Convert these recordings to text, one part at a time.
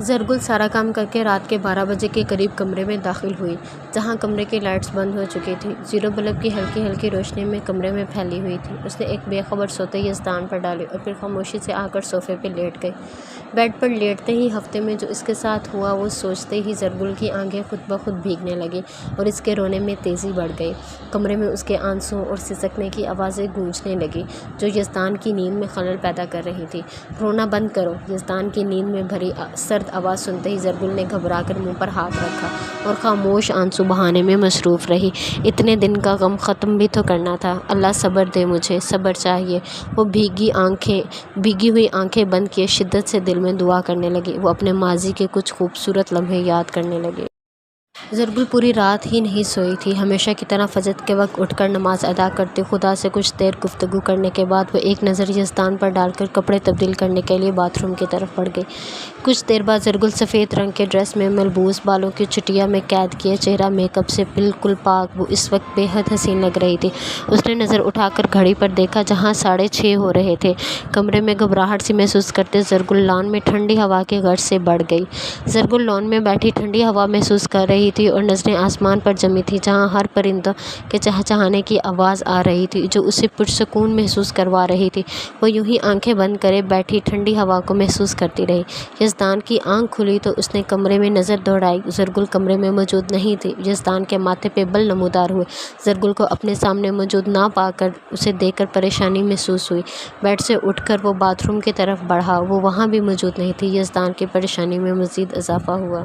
زرگل سارا کام کر کے رات کے 12 بجے کے قریب کمرے میں داخل ہوئی، جہاں کمرے کی لائٹس بند ہو چکی تھیں۔ زیرو بلب کی ہلکی ہلکی روشنی میں کمرے میں پھیلی ہوئی تھی۔ اس نے ایک بے خبر سوتے یزدان پر ڈالی اور پھر خاموشی سے آ کر صوفے پہ لیٹ گئی۔ بیڈ پر لیٹتے ہی ہفتے میں جو اس کے ساتھ ہوا وہ سوچتے ہی زرگل کی آنکھیں خود بخود بھیگنے لگیں اور اس کے رونے میں تیزی بڑھ گئی۔ کمرے میں اس کے آنسوؤں اور سسکنے کی آوازیں گونجنے لگیں جو یزدان کی نیند میں خلل پیدا کر رہی تھی۔ رونا بند کرو، یزدان کی نیند میں بھری سرد آواز سنتے ہی زرگل نے گھبرا کر منہ پر ہاتھ رکھا اور خاموش آنسو بہانے میں مصروف رہی۔ اتنے دن کا غم ختم بھی تو کرنا تھا۔ اللہ صبر دے، مجھے صبر چاہیے۔ وہ بھیگی ہوئی آنکھیں بند کیے شدت سے دل میں دعا کرنے لگی۔ وہ اپنے ماضی کے کچھ خوبصورت لمحے یاد کرنے لگی۔ زرگل پوری رات ہی نہیں سوئی تھی۔ ہمیشہ کی طرح فجر کے وقت اٹھ کر نماز ادا کرتے خدا سے کچھ دیر گفتگو کرنے کے بعد وہ ایک نظر یزدان پر ڈال کر کپڑے تبدیل کرنے کے لیے باتھ روم کی طرف بڑھ گئی۔ کچھ دیر بعد زرگل سفید رنگ کے ڈریس میں ملبوس، بالوں کی چٹیا میں قید کیے، چہرہ میک اپ سے بالکل پاک، وہ اس وقت بے حد حسین لگ رہی تھی۔ اس نے نظر اٹھا کر گھڑی پر دیکھا جہاں 6:30 ہو رہے تھے۔ کمرے میں گھبراہٹ سی محسوس کرتے زرگل لان میں ٹھنڈی ہوا کے غرض سے بڑھ گئی۔ زرگل لان میں بیٹھی ٹھنڈی ہوا محسوس کر رہی تھی اور نظریں آسمان پر جمی تھیں جہاں ہر پرندوں کے چہچہانے کی آواز آ رہی تھی جو اسے پرسکون محسوس کروا رہی تھی۔ وہ یوں ہی آنکھیں بند کرے بیٹھی ٹھنڈی ہوا کو محسوس کرتی رہی۔ یزدان کی آنکھ کھلی تو اس نے کمرے میں نظر دوڑائی۔ زرگل کمرے میں موجود نہیں تھی۔ یزدان کے ماتھے پہ بل نمودار ہوئے۔ زرگل کو اپنے سامنے موجود نہ پا کر اسے دیکھ کر پریشانی محسوس ہوئی۔ بیڈ سے اٹھ کر وہ باتھ روم کی طرف بڑھا، وہ وہاں بھی موجود نہیں تھی۔ یزدان کی پریشانی میں مزید اضافہ ہوا۔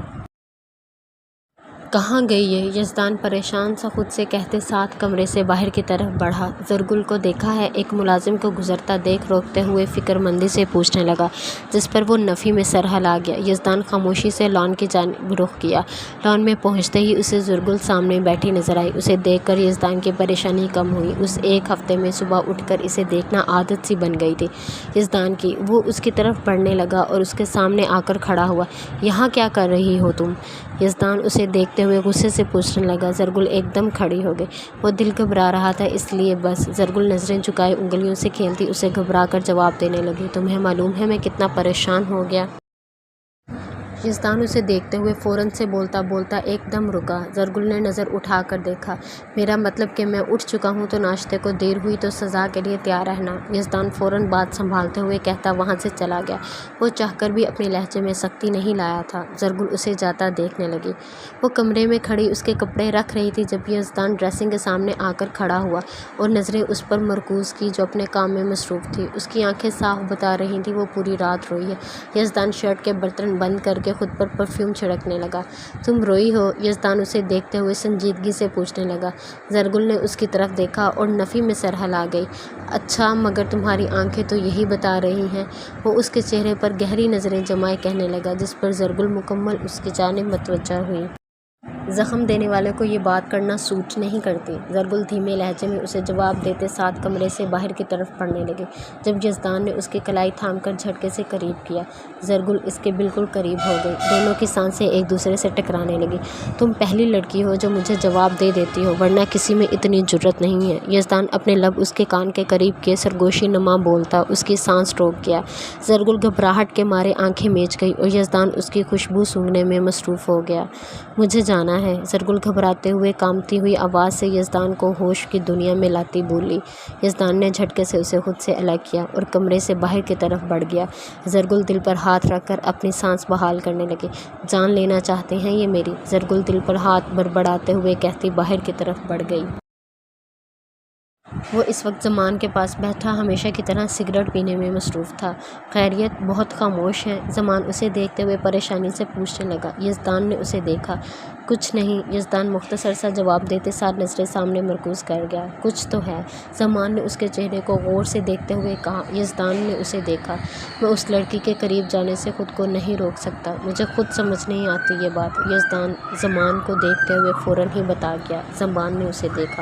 کہاں گئی یہ؟ یزدان پریشان سا خود سے کہتے ساتھ کمرے سے باہر کی طرف بڑھا۔ زرگل کو دیکھا ہے؟ ایک ملازم کو گزرتا دیکھ روکتے ہوئے فکر مندی سے پوچھنے لگا، جس پر وہ نفی میں سر ہلا گیا۔ یزدان خاموشی سے لان کی جانب رخ کیا۔ لان میں پہنچتے ہی اسے زرگل سامنے بیٹھی نظر آئی۔ اسے دیکھ کر یزدان کی پریشانی کم ہوئی۔ اس ایک ہفتے میں صبح اٹھ کر اسے دیکھنا عادت سی بن گئی تھی یزدان کی۔ وہ اس کی طرف بڑھنے لگا اور اس کے سامنے آ کر کھڑا ہوا۔ یہاں کیا کر رہی ہو تم؟ یزدان اسے دیکھتے ہوئے غصے سے پوچھنے لگا۔ زرگل ایک دم کھڑی ہو گئی۔ وہ دل گھبرا رہا تھا اس لیے بس۔ زرگل نظریں جھکائے انگلیوں سے کھیلتی اسے گھبرا کر جواب دینے لگی، تمہیں معلوم ہے میں کتنا پریشان ہو گیا؟ یزدان اسے دیکھتے ہوئے فوراً سے بولتا بولتا ایک دم رکا۔ زرگل نے نظر اٹھا کر دیکھا، میرا مطلب کہ میں اٹھ چکا ہوں تو ناشتے کو دیر ہوئی تو سزا کے لیے تیار رہنا۔ یزدان فوراً بات سنبھالتے ہوئے کہتا وہاں سے چلا گیا۔ وہ چاہ کر بھی اپنے لہجے میں سختی نہیں لایا تھا۔ زرگل اسے جاتا دیکھنے لگی۔ وہ کمرے میں کھڑی اس کے کپڑے رکھ رہی تھی جب یزدان ڈریسنگ کے سامنے آ کر کھڑا ہوا اور نظریں اس پر مرکوز کی جو اپنے کام میں مصروف تھی۔ اس کی آنکھیں صاف بتا رہی تھیں وہ پوری رات روئی ہے۔ یزدان شرٹ کے بٹن بند کر کے خود پر پرفیوم چھڑکنے لگا۔ تم روئی ہو؟ یزدان اسے دیکھتے ہوئے سنجیدگی سے پوچھنے لگا۔ زرگل نے اس کی طرف دیکھا اور نفی میں سر ہلا گئی۔ اچھا، مگر تمہاری آنکھیں تو یہی بتا رہی ہیں۔ وہ اس کے چہرے پر گہری نظریں جمائے کہنے لگا، جس پر زرگل مکمل اس کی جانب متوجہ ہوئی۔ زخم دینے والے کو یہ بات کرنا سوٹ نہیں کرتی۔ زرگل دھیمے لہجے میں اسے جواب دیتے ساتھ کمرے سے باہر کی طرف بڑھنے لگی۔ جب یزدان نے اس کی کلائی تھام کر جھٹکے سے قریب کیا، زرگل اس کے بالکل قریب ہو گئی۔ دونوں کی سانسیں ایک دوسرے سے ٹکرانے لگی۔ تم پہلی لڑکی ہو جو مجھے جواب دے دیتی ہو، ورنہ کسی میں اتنی جرأت نہیں ہے۔ یزدان اپنے لب اس کے کان کے قریب کیے سرگوشی نما بولتا اس کی سانس روک گیا۔ زرگل گھبراہٹ کے مارے آنکھیں میچ گئی اور یزدان اس کی خوشبو سونگھنے میں مصروف ہو گیا۔ مجھے جانا ہے، زرگل گھبراتے ہوئے کانپتی ہوئی آواز سے یزدان کو ہوش کی دنیا میں لاتی بولی۔ یزدان نے جھٹکے سے اسے خود سے الگ کیا اور کمرے سے باہر کی طرف بڑھ گیا۔ زرگل دل پر ہاتھ رکھ کر اپنی سانس بحال کرنے لگی۔ جان لینا چاہتے ہیں یہ میری؟ زرگل دل پر ہاتھ بڑبڑاتے ہوئے کہتی باہر کی طرف بڑھ گئی۔ وہ اس وقت زمان کے پاس بیٹھا ہمیشہ کی طرح سگریٹ پینے میں مصروف تھا۔ خیریت؟ بہت خاموش ہے۔ زمان اسے دیکھتے ہوئے پریشانی سے پوچھنے لگا۔ یزدان نے اسے دیکھا۔ کچھ نہیں، یزدان مختصر سا جواب دیتے ساتھ نظریں سامنے مرکوز کر گیا۔ کچھ تو ہے، زمان نے اس کے چہرے کو غور سے دیکھتے ہوئے کہا۔ یزدان نے اسے دیکھا۔ میں اس لڑکی کے قریب جانے سے خود کو نہیں روک سکتا، مجھے خود سمجھ نہیں آتی یہ بات۔ یزدان زمان کو دیکھتے ہوئے فوراً ہی بتا گیا۔ زمان نے اسے دیکھا۔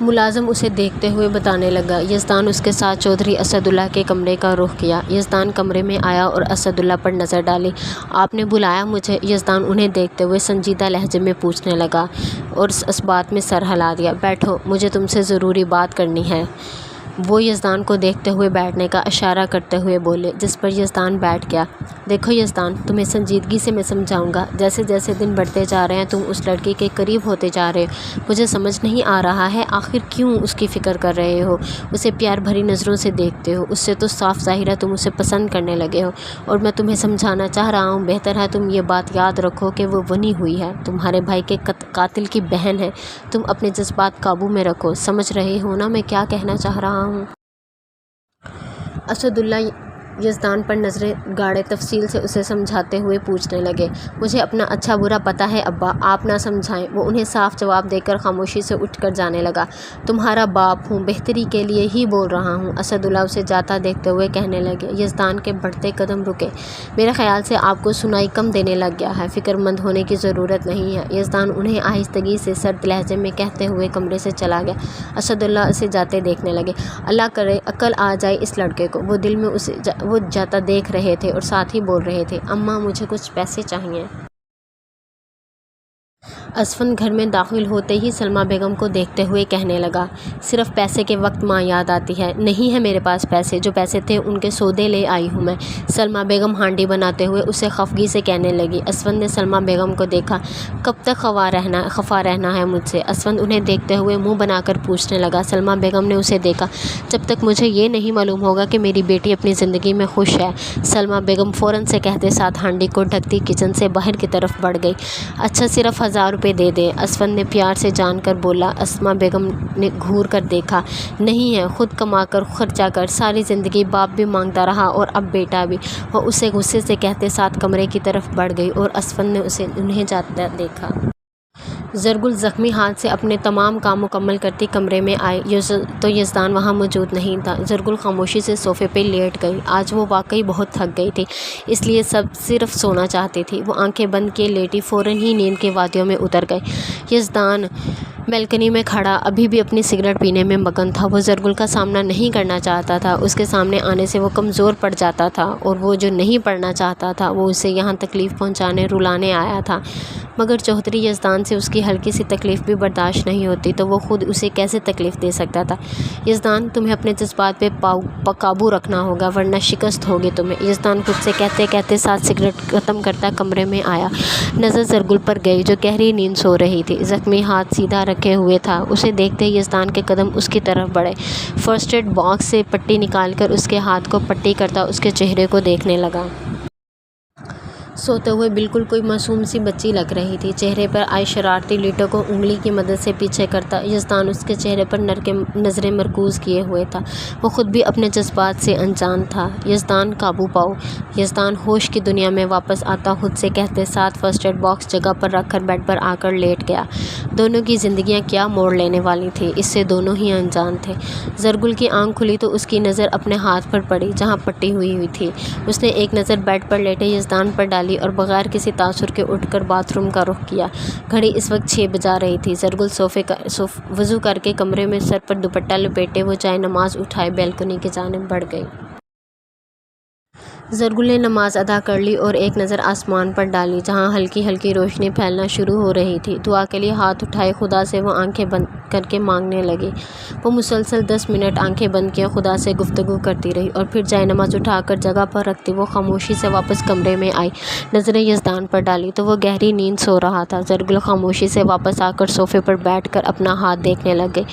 ملازم اسے دیکھتے ہوئے بتانے لگا۔ یزدان اس کے ساتھ چودھری اسد اللہ کے کمرے کا رخ کیا۔ یزدان کمرے میں آیا اور اسد اللہ پر نظر ڈالی۔ آپ نے بلایا مجھے؟ یزدان انہیں دیکھتے ہوئے سنجیدہ لہجے میں پوچھنے لگا اور اس بات میں سر ہلا دیا۔ بیٹھو، مجھے تم سے ضروری بات کرنی ہے۔ وہ یزدان کو دیکھتے ہوئے بیٹھنے کا اشارہ کرتے ہوئے بولے، جس پر یزدان بیٹھ گیا۔ دیکھو یزدان، تمہیں سنجیدگی سے میں سمجھاؤں گا۔ جیسے جیسے دن بڑھتے جا رہے ہیں تم اس لڑکی کے قریب ہوتے جا رہے ہو۔ مجھے سمجھ نہیں آ رہا ہے آخر کیوں اس کی فکر کر رہے ہو، اسے پیار بھری نظروں سے دیکھتے ہو۔ اس سے تو صاف ظاہر ہے تم اسے پسند کرنے لگے ہو، اور میں تمہیں سمجھانا چاہ رہا ہوں، بہتر ہے تم یہ بات یاد رکھو کہ وہ بنی ہوئی ہے، تمہارے بھائی کے قاتل کی بہن ہے۔ تم اپنے جذبات قابو میں رکھو۔ سمجھ رہے ہو نا میں کیا کہنا چاہ رہا ہوں؟ اسد اللہ یزدان پر نظریں گاڑے تفصیل سے اسے سمجھاتے ہوئے پوچھنے لگے۔ مجھے اپنا اچھا برا پتہ ہے ابا، آپ نہ سمجھائیں۔ وہ انہیں صاف جواب دے کر خاموشی سے اٹھ کر جانے لگا۔ تمہارا باپ ہوں، بہتری کے لیے ہی بول رہا ہوں، اسد اللہ اسے جاتا دیکھتے ہوئے کہنے لگے۔ یزدان کے بڑھتے قدم رکے۔ میرے خیال سے آپ کو سنائی کم دینے لگ گیا ہے، فکر مند ہونے کی ضرورت نہیں ہے، یزدان انہیں آہستگی سے سرد لہجے میں کہتے ہوئے کمرے سے چلا گیا۔ اسد اللہ اسے جاتے دیکھنے لگے۔ اللہ کرے عقل آ جائے اس لڑکے کو۔ وہ دل میں اسے وہ جاتا دیکھ رہے تھے اور ساتھ ہی بول رہے تھے، اماں مجھے کچھ پیسے چاہیے۔ اسفند گھر میں داخل ہوتے ہی سلمیٰ بیگم کو دیکھتے ہوئے کہنے لگا، صرف پیسے کے وقت ماں یاد آتی ہے۔ نہیں ہے میرے پاس پیسے، جو پیسے تھے ان کے سودے لے آئی ہوں میں۔ سلمیٰ بیگم ہانڈی بناتے ہوئے اسے خفگی سے کہنے لگی۔ اسفند نے سلمیٰ بیگم کو دیکھا۔ کب تک خفا رہنا ہے مجھ سے؟ اسفند انہیں دیکھتے ہوئے منہ بنا کر پوچھنے لگا۔ سلمیٰ بیگم نے اسے دیکھا۔ جب تک مجھے یہ نہیں معلوم ہوگا کہ میری بیٹی اپنی زندگی میں خوش ہے۔ سلمیٰ بیگم فوراً سے کہتے ساتھ ہانڈی کو ڈھکتی کچن سے باہر کی طرف بڑھ گئی۔ اچھا صرف 1000 روپے دے دیں، اسفند نے پیار سے جان کر بولا۔ اسماء بیگم نے گھور کر دیکھا۔ نہیں ہے، خود کما کر خرچہ کر، ساری زندگی باپ بھی مانگتا رہا اور اب بیٹا بھی۔ وہ اسے غصے سے کہتے ساتھ کمرے کی طرف بڑھ گئی اور اسفند نے انہیں جاتا دیکھا۔ زرگل زخمی ہاتھ سے اپنے تمام کام مکمل کرتی کمرے میں آئی تو یزدان وہاں موجود نہیں تھا۔ زرگل خاموشی سے صوفے پہ لیٹ گئی۔ آج وہ واقعی بہت تھک گئی تھی، اس لیے صرف سونا چاہتی تھی۔ وہ آنکھیں بند کیے لیٹی فوراً ہی نیند کے وادیوں میں اتر گئی۔ یزدان بالکنی میں کھڑا ابھی بھی اپنی سگریٹ پینے میں مگن تھا۔ وہ زرگل کا سامنا نہیں کرنا چاہتا تھا، اس کے سامنے آنے سے وہ کمزور پڑ جاتا تھا، اور وہ جو نہیں پڑھنا چاہتا تھا وہ اسے یہاں تکلیف پہنچانے رلانے آیا تھا۔ مگر چوہدری یزدان سے اس کی ہلکی سی تکلیف بھی برداشت نہیں ہوتی تو وہ خود اسے کیسے تکلیف دے سکتا تھا؟ یزدان تمہیں اپنے جذبات پہ قابو رکھنا ہوگا ورنہ شکست ہوگی تمہیں، یزدان خود سے کہتے کہتے ساتھ سگریٹ ختم کرتا کمرے میں آیا۔ نظر زرگل پر گئی جو گہری نیند سو رہی تھی، زخمی ہاتھ سیدھا رکھے ہوئے تھا۔ اسے دیکھتے ہی یزدان کے قدم اس کی طرف بڑھے۔ فرسٹ ایڈ باکس سے پٹی نکال کر اس کے ہاتھ کو پٹی کرتا اس کے چہرے کو دیکھنے لگا۔ سوتے ہوئے بالکل کوئی معصوم سی بچی لگ رہی تھی۔ چہرے پر آئے شرارتی لیٹوں کو انگلی کی مدد سے پیچھے کرتا یزدان اس کے چہرے پر نظریں مرکوز کیے ہوئے تھا۔ وہ خود بھی اپنے جذبات سے انجان تھا۔ یزدان قابو پاؤ۔ یزدان ہوش کی دنیا میں واپس آتا خود سے کہتے ساتھ فرسٹ ایڈ باکس جگہ پر رکھ کر بیڈ پر آ کر لیٹ گیا۔ دونوں کی زندگیاں کیا موڑ لینے والی تھی، اس سے دونوں ہی انجان تھے۔ زرگل کی آنکھ کھلی تو اس کی نظر اپنے ہاتھ پر پڑی جہاں پٹی ہوئی تھی۔ اس نے ایک نظر بیڈ پر لیٹے یزدان پر ڈالی اور بغیر کسی تاثر کے اٹھ کر باتھ روم کا رخ کیا۔ گھڑی اس وقت 6 بجا رہی تھی۔ زرگل وضو کر کے کمرے میں سر پر دوپٹہ لپیٹے وہ جائے نماز اٹھائے بالکنی کی جانب بڑھ گئی۔ زرگل نے نماز ادا کر لی اور ایک نظر آسمان پر ڈالی جہاں ہلکی ہلکی روشنی پھیلنا شروع ہو رہی تھی۔ دعا کے لیے ہاتھ اٹھائے خدا سے وہ آنکھیں بند کر کے مانگنے لگی۔ وہ مسلسل 10 منٹ آنکھیں بند کیے خدا سے گفتگو کرتی رہی اور پھر جائے نماز اٹھا کر جگہ پر رکھتی وہ خاموشی سے واپس کمرے میں آئی۔ نظریں یزدان پر ڈالی تو وہ گہری نیند سو رہا تھا۔ زرگل خاموشی سے واپس آ کر صوفے پر بیٹھ کر اپنا ہاتھ دیکھنے لگ گئی۔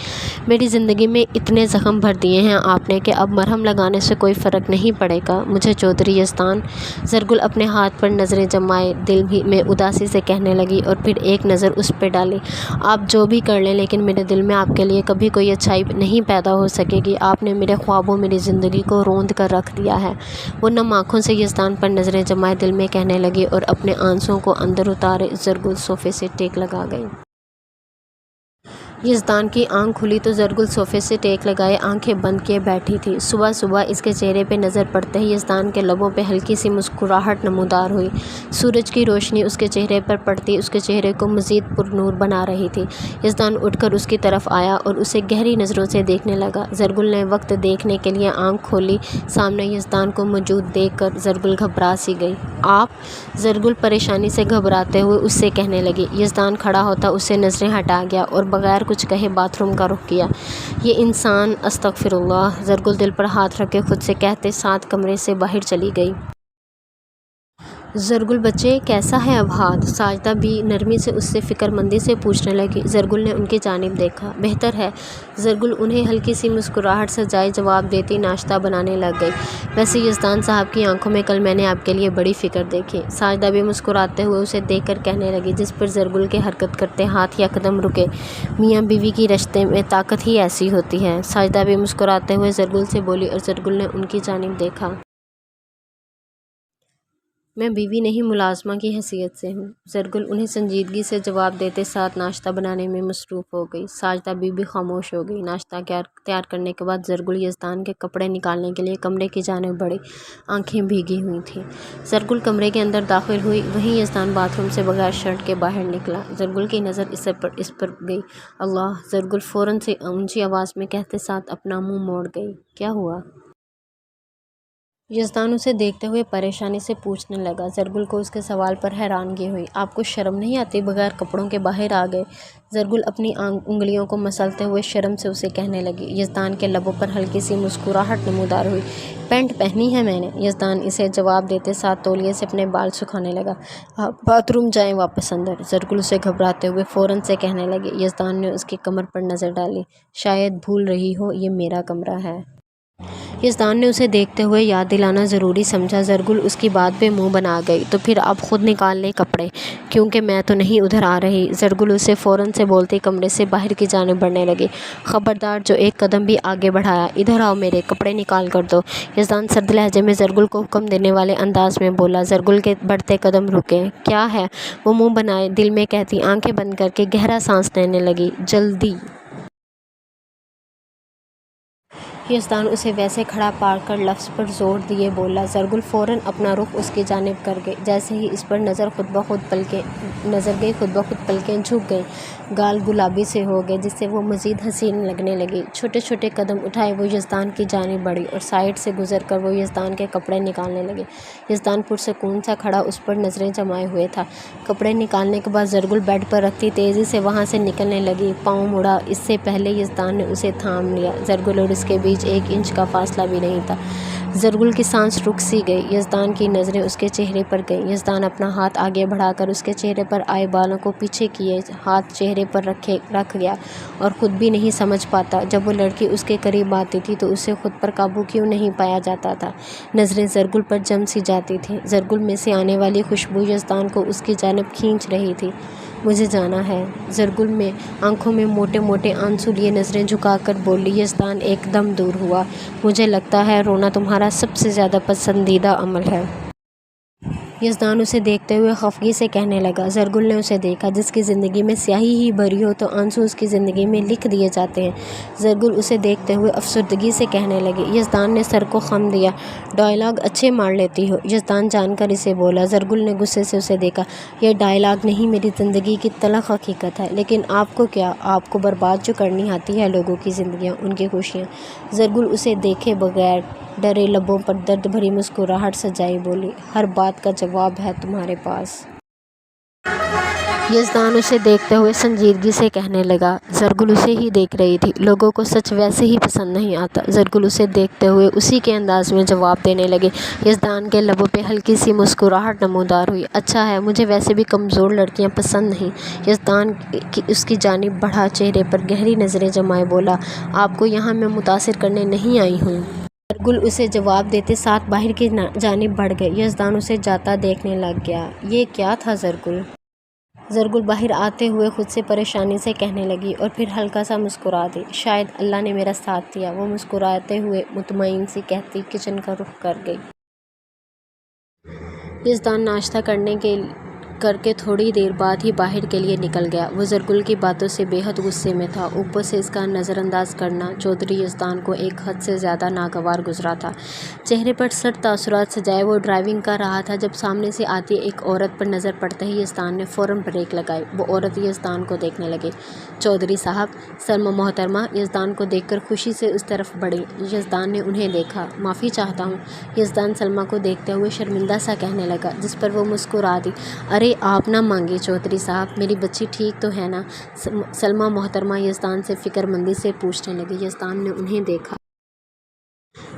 میری زندگی میں اتنے زخم بھر دیے ہیں آپ نے کہ اب مرہم لگانے سے کوئی فرق نہیں پڑے گا مجھے چودھری یزدان۔ زرگل اپنے ہاتھ پر نظریں جمائے دل میں اداسی سے کہنے لگی اور پھر ایک نظر اس پہ ڈالی۔ آپ جو بھی کر لیں لیکن میرے دل میں آپ کے لیے کبھی کوئی اچھائی نہیں پیدا ہو سکے گی۔ آپ نے میرے خوابوں میری زندگی کو روند کر رکھ دیا ہے۔ وہ نم آنکھوں سے یزدان پر نظریں جمائے دل میں کہنے لگی اور اپنے آنسوؤں کو اندر اتارے زرگل صوفے سے ٹیک لگا گئی۔ یزدان کی آنکھ کھلی تو زرگل صوفے سے ٹیک لگائے آنکھیں بند کیے بیٹھی تھی۔ صبح صبح اس کے چہرے پہ نظر پڑتے ہی یزدان کے لبوں پہ ہلکی سی مسکراہٹ نمودار ہوئی۔ سورج کی روشنی اس کے چہرے پر پڑتی اس کے چہرے کو مزید پرنور بنا رہی تھی۔ یزدان اٹھ کر اس کی طرف آیا اور اسے گہری نظروں سے دیکھنے لگا۔ زرگل نے وقت دیکھنے کے لیے آنکھ کھولی۔ سامنے یزدان کو موجود دیکھ کر زرگل گھبرا سی گئی۔ آپ؟ زرگل پریشانی سے گھبراتے ہوئے اس سے کہنے لگی۔ یزدان کھڑا ہوتا اس سے نظریں ہٹا گیا اور بغیر کچھ کہے باتھ روم کا رخ کیا۔ یہ انسان، استغفر اللہ، زرگل دل پر ہاتھ رکھ کے خود سے کہتے ساتھ کمرے سے باہر چلی گئی۔ زرگل بچے کیسا ہے ابھاد؟ ساجدہ بھی نرمی سے اس سے فکر مندی سے پوچھنے لگی۔ زرگل نے ان کی جانب دیکھا۔ بہتر ہے۔ زرگل انہیں ہلکی سی مسکراہٹ سے جائے جواب دیتی ناشتہ بنانے لگ گئی۔ ویسے یزدان صاحب کی آنکھوں میں کل میں نے آپ کے لیے بڑی فکر دیکھی۔ ساجدہ بھی مسکراتے ہوئے اسے دیکھ کر کہنے لگی، جس پر زرگل کے حرکت کرتے ہاتھ یکدم رکے۔ میاں بیوی کی رشتے میں طاقت ہی ایسی ہوتی ہے۔ ساجدہ بھی مسکراتے ہوئے زرگل سے بولی اور زرگل نے ان کی جانب دیکھا۔ میں بیوی نہیں ملازمہ کی حیثیت سے ہوں۔ زرگل انہیں سنجیدگی سے جواب دیتے ساتھ ناشتہ بنانے میں مصروف ہو گئی۔ ساجدہ بھی خاموش ہو گئی۔ ناشتہ تیار کرنے کے بعد زرگل یزدان کے کپڑے نکالنے کے لیے کمرے کی جانب بڑھی۔ آنکھیں بھیگی ہوئی تھیں۔ زرگل کمرے کے اندر داخل ہوئی، وہیں یزدان باتھ روم سے بغیر شرٹ کے باہر نکلا۔ زرگل کی نظر اس پر گئی۔ اللہ! زرگل فوراً سے اونچی آواز میں کہتے ساتھ اپنا منہ موڑ گئی۔ کیا ہوا؟ یزدان اسے دیکھتے ہوئے پریشانی سے پوچھنے لگا۔ زرگل کو اس کے سوال پر حیرانگی ہوئی۔ آپ کو شرم نہیں آتی؟ بغیر کپڑوں کے باہر آ گئے؟ زرگل اپنی انگلیوں کو مسلتے ہوئے شرم سے اسے کہنے لگی۔ یزدان کے لبوں پر ہلکی سی مسکراہٹ نمودار ہوئی۔ پینٹ پہنی ہے میں نے۔ یزدان اسے جواب دیتے ساتھ تولیے سے اپنے بال سکھانے لگا۔ آپ باتھ روم جائیں واپس اندر۔ زرگل اسے گھبراتے ہوئے فوراً سے کہنے لگی۔ یزدان نے اس کی کمر پر نظر ڈالی۔ شاید بھول رہی ہو، یہ میرا کمرہ ہے۔ یزدان نے اسے دیکھتے ہوئے یاد دلانا ضروری سمجھا۔ زرگل اس کی بات پہ منہ بنا گئی۔ تو پھر آپ خود نکال لیں کپڑے، کیونکہ میں تو نہیں ادھر آ رہی۔ زرگل اسے فوراً سے بولتی کمرے سے باہر کی جانب بڑھنے لگی۔ خبردار! جو ایک قدم بھی آگے بڑھایا، ادھر آؤ، میرے کپڑے نکال کر دو۔ یزدان سرد لہجے میں زرگل کو حکم دینے والے انداز میں بولا۔ زرگل کے بڑھتے قدم رکے۔ کیا ہے؟ وہ منہ بنائے دل میں کہتی آنکھیں بند کر کے گہرا سانس لینے لگی۔ جلدی! یزدان اسے ویسے کھڑا پا کر لفظ پر زور دیے بولا۔ زرگل فوراً اپنا رخ اس کی جانب کر گئی۔ جیسے ہی اس پر نظر گئی خود بخود پلکیں جھک گئیں، گال گلابی سے ہو گئے، جس سے وہ مزید حسین لگنے لگی۔ چھوٹے چھوٹے قدم اٹھائے وہ یزدان کی جانب بڑھی اور سائڈ سے گزر کر وہ یزدان کے کپڑے نکالنے لگے۔ یزدان پرسکون سا کھڑا اس پر نظریں جمائے ہوئے تھا۔ کپڑے نکالنے کے بعد زرگل بیڈ پر رکھتی تیزی سے وہاں سے نکلنے لگی۔ پاؤں مڑا، اس سے پہلے یزدان نے اسے تھام لیا۔ زرگل اور اس کے بیچ 1 انچ کا فاصلہ بھی نہیں تھا۔ زرگل کی سانس رک سی گئی۔ یزدان کی نظریں اس کے چہرے پر گئیں۔ یزدان اپنا ہاتھ آگے بڑھا کر اس کے چہرے پر آئے بالوں کو پیچھے کیے ہاتھ چہرے پر رکھ گیا اور خود بھی نہیں سمجھ پاتا جب وہ لڑکی اس کے قریب آتی تھی تو اسے خود پر قابو کیوں نہیں پایا جاتا تھا۔ نظریں زرگل پر جم سی جاتی تھیں۔ زرگل میں سے آنے والی خوشبو یزدان کو اس کی جانب کھینچ رہی تھی۔ مجھے جانا ہے۔ زرگل میں آنکھوں میں موٹے موٹے آنسو لیے نظریں جھکا کر بولی۔ یزدان ایک دم دور ہوا۔ مجھے لگتا ہے رونا تمہارا سب سے زیادہ پسندیدہ عمل ہے۔ یزدان اسے دیکھتے ہوئے خفگی سے کہنے لگا۔ زرگل نے اسے دیکھا۔ جس کی زندگی میں سیاہی ہی بھری ہو تو آنسو اس کی زندگی میں لکھ دیے جاتے ہیں۔ زرگل اسے دیکھتے ہوئے افسردگی سے کہنے لگی۔ یزدان نے سر کو خم دیا۔ ڈائلاگ اچھے مار لیتی ہو، یزدان جان کر اسے بولا۔ زرگل نے غصے سے اسے دیکھا۔ یہ ڈائلاگ نہیں، میری زندگی کی تلخ حقیقت ہے۔ لیکن آپ کو کیا؟ آپ کو برباد جو کرنی آتی ہے لوگوں کی زندگیاں، ان کی خوشیاں۔ زرگل اسے دیکھے بغیر ڈرے لبوں پر درد بھری مسکراہٹ سجائی بولی۔ ہر بات کا جواب ہے تمہارے پاس۔ یزدان اسے دیکھتے ہوئے سنجیدگی سے کہنے لگا۔ زرگل اسے ہی دیکھ رہی تھی۔ لوگوں کو سچ ویسے ہی پسند نہیں آتا۔ زرگل اسے دیکھتے ہوئے اسی کے انداز میں جواب دینے لگی۔ یزدان کے لبوں پہ ہلکی سی مسکراہٹ نمودار ہوئی۔ اچھا ہے، مجھے ویسے بھی کمزور لڑکیاں پسند نہیں۔ یزدان اس کی جانب بڑھا، چہرے پر گہری نظریں جمائے بولا۔ آپ کو یہاں میں متاثر کرنے نہیں آئی ہوں۔ زرگل اسے جواب دیتے ساتھ باہر کی جانب بڑھ گئی۔ یزدان اسے جاتا دیکھنے لگ گیا۔ یہ کیا تھا زرگل؟ زرگل باہر آتے ہوئے خود سے پریشانی سے کہنے لگی اور پھر ہلکا سا مسکرا دی۔ شاید اللہ نے میرا ساتھ دیا، وہ مسکراتے ہوئے مطمئن سی کہتی کچن کا رخ کر گئی۔ یزدان ناشتہ کرنے کر کے تھوڑی دیر بعد ہی باہر کے لیے نکل گیا۔ وہ زرگل کی باتوں سے بے حد غصے میں تھا۔ اوپر سے اس کا نظر انداز کرنا چودھری یزدان کو ایک حد سے زیادہ ناگوار گزرا تھا۔ چہرے پر سرد تاثرات سجائے وہ ڈرائیونگ کر رہا تھا جب سامنے سے آتی ایک عورت پر نظر پڑتے ہی یزدان نے فوراً بریک لگائی۔ وہ عورت یزدان کو دیکھنے لگی۔ چودھری صاحب، سلمیٰ محترمہ یزدان کو دیکھ کر خوشی سے اس طرف بڑھی۔ یزدان نے انہیں دیکھا۔ معافی چاہتا ہوں، یزدان سلمیٰ کو دیکھتے ہوئے شرمندہ سا کہنے لگا، جس پر وہ مسکرا دی۔ ارے آپ نہ مانگے چودھری صاحب، میری بچی ٹھیک تو ہے نا؟ سلمیٰ محترمہ یزدان سے فکر مندی سے پوچھنے لگی۔ یزدان نے انہیں دیکھا۔